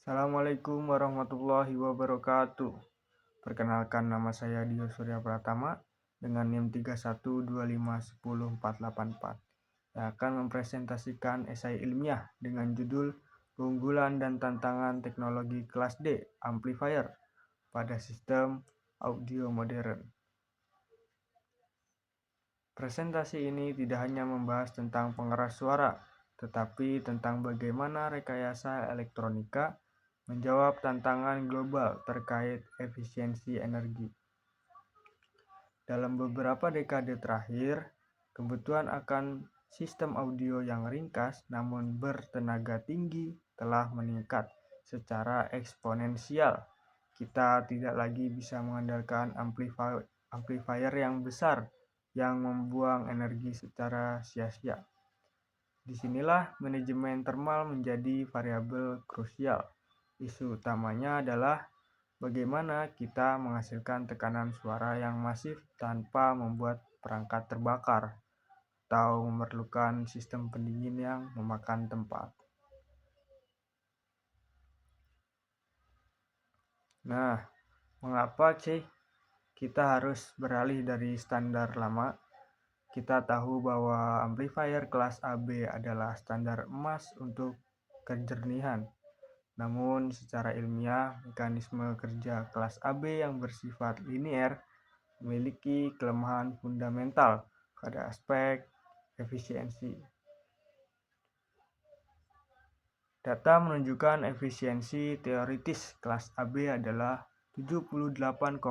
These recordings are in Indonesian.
Assalamualaikum warahmatullahi wabarakatuh. Perkenalkan, nama saya Dio Surya Pratama dengan NIM 3125104484 yang akan mempresentasikan esai ilmiah dengan judul Keunggulan dan Tantangan Teknologi Kelas D Amplifier pada Sistem Audio Modern. Presentasi ini tidak hanya membahas tentang pengeras suara, tetapi tentang bagaimana rekayasa elektronika menjawab tantangan global terkait efisiensi energi. Dalam beberapa dekade terakhir, kebutuhan akan sistem audio yang ringkas namun bertenaga tinggi telah meningkat secara eksponensial. Kita tidak lagi bisa mengandalkan amplifier yang besar yang membuang energi secara sia-sia. Disinilah manajemen thermal menjadi variabel krusial. Isu utamanya adalah bagaimana kita menghasilkan tekanan suara yang masif tanpa membuat perangkat terbakar atau memerlukan sistem pendingin yang memakan tempat. Nah, mengapa sih kita harus beralih dari standar lama? Kita tahu bahwa amplifier kelas AB adalah standar emas untuk kejernihan. Namun secara ilmiah, mekanisme kerja kelas AB yang bersifat linier memiliki kelemahan fundamental pada aspek efisiensi. Data menunjukkan efisiensi teoritis kelas AB adalah 78,5%,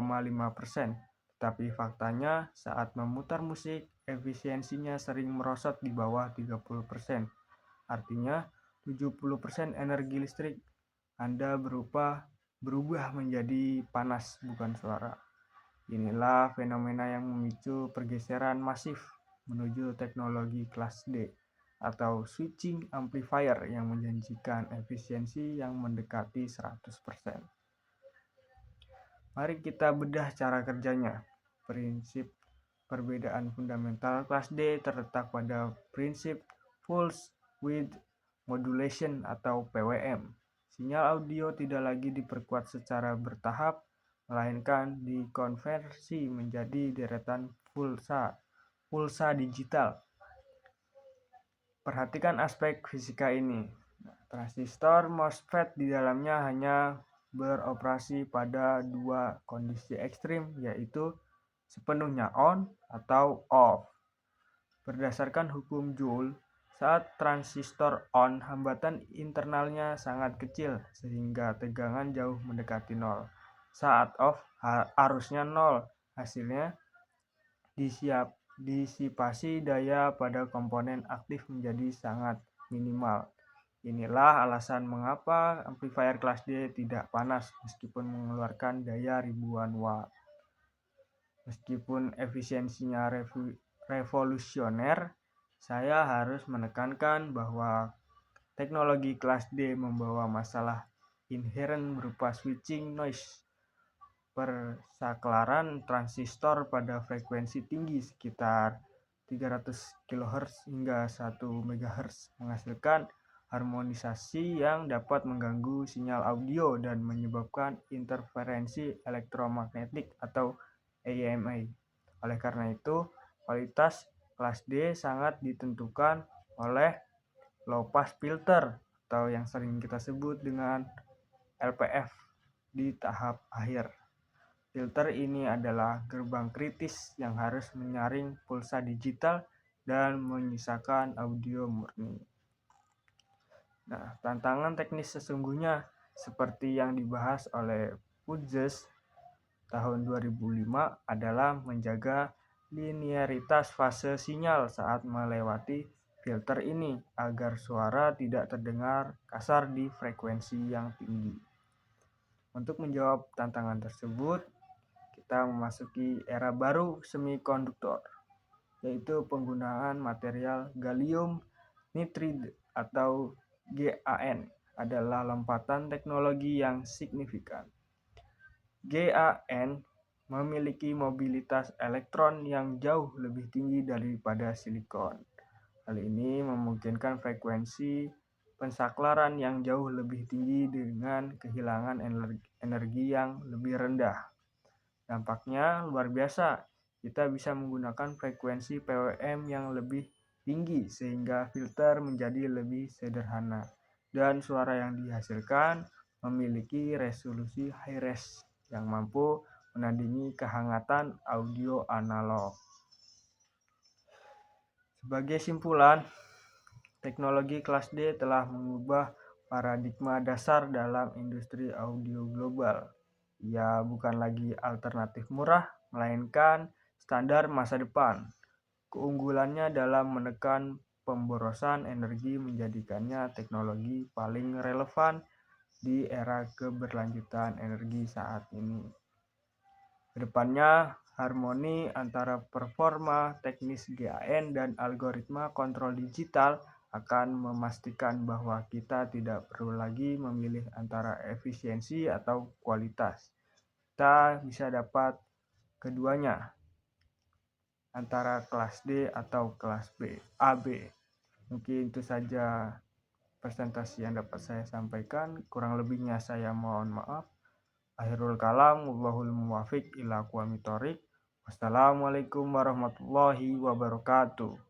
tetapi faktanya saat memutar musik, efisiensinya sering merosot di bawah 30%. Artinya, 70% energi listrik Anda berubah menjadi panas, bukan suara. Inilah fenomena yang memicu pergeseran masif menuju teknologi kelas D atau switching amplifier yang menjanjikan efisiensi yang mendekati 100%. Mari kita bedah cara kerjanya. Prinsip perbedaan fundamental kelas D terletak pada prinsip pulse width modulation atau PWM. Sinyal audio tidak lagi diperkuat secara bertahap, melainkan dikonversi menjadi deretan pulsa digital. Perhatikan aspek fisika ini. Transistor MOSFET di dalamnya hanya beroperasi pada dua kondisi ekstrim, yaitu sepenuhnya on atau off. Berdasarkan hukum Joule, saat transistor on, hambatan internalnya sangat kecil sehingga tegangan jauh mendekati nol. Saat off, arusnya nol. Hasilnya, disipasi daya pada komponen aktif menjadi sangat minimal. Inilah alasan mengapa amplifier kelas D tidak panas meskipun mengeluarkan daya ribuan watt. Meskipun efisiensinya revolusioner, saya harus menekankan bahwa teknologi kelas D membawa masalah inheren berupa switching noise. Persaklaran transistor pada frekuensi tinggi sekitar 300 kHz hingga 1 MHz menghasilkan harmonisasi yang dapat mengganggu sinyal audio dan menyebabkan interferensi elektromagnetik atau AMA. Oleh karena itu, kualitas kelas D sangat ditentukan oleh low pass filter atau yang sering kita sebut dengan LPF di tahap akhir. Filter ini adalah gerbang kritis yang harus menyaring pulsa digital dan menyisakan audio murni. Nah, tantangan teknis sesungguhnya seperti yang dibahas oleh Puzes tahun 2005 adalah menjaga linearitas fase sinyal saat melewati filter ini agar suara tidak terdengar kasar di frekuensi yang tinggi. Untuk menjawab tantangan tersebut, kita memasuki era baru semikonduktor, yaitu penggunaan material gallium nitride atau GaN adalah lompatan teknologi yang signifikan. GaN memiliki mobilitas elektron yang jauh lebih tinggi daripada silikon. Hal ini memungkinkan frekuensi pensaklaran yang jauh lebih tinggi dengan kehilangan energi yang lebih rendah. Dampaknya luar biasa. Kita bisa menggunakan frekuensi PWM yang lebih tinggi sehingga filter menjadi lebih sederhana dan suara yang dihasilkan memiliki resolusi high-res yang mampu menandingi kehangatan audio analog. Sebagai simpulan, teknologi kelas D telah mengubah paradigma dasar dalam industri audio global. Ia bukan lagi alternatif murah, melainkan standar masa depan. Keunggulannya dalam menekan pemborosan energi menjadikannya teknologi paling relevan di era keberlanjutan energi saat ini. Kedepannya, harmoni antara performa teknis GAN dan algoritma kontrol digital akan memastikan bahwa kita tidak perlu lagi memilih antara efisiensi atau kualitas. Kita bisa dapat keduanya, antara kelas D atau kelas B, AB. Mungkin itu saja presentasi yang dapat saya sampaikan. Kurang lebihnya saya mohon maaf. Akhirul kalam, wallahul muwafiq ila aqwamit thoriq. Wassalamualaikum warahmatullahi wabarakatuh.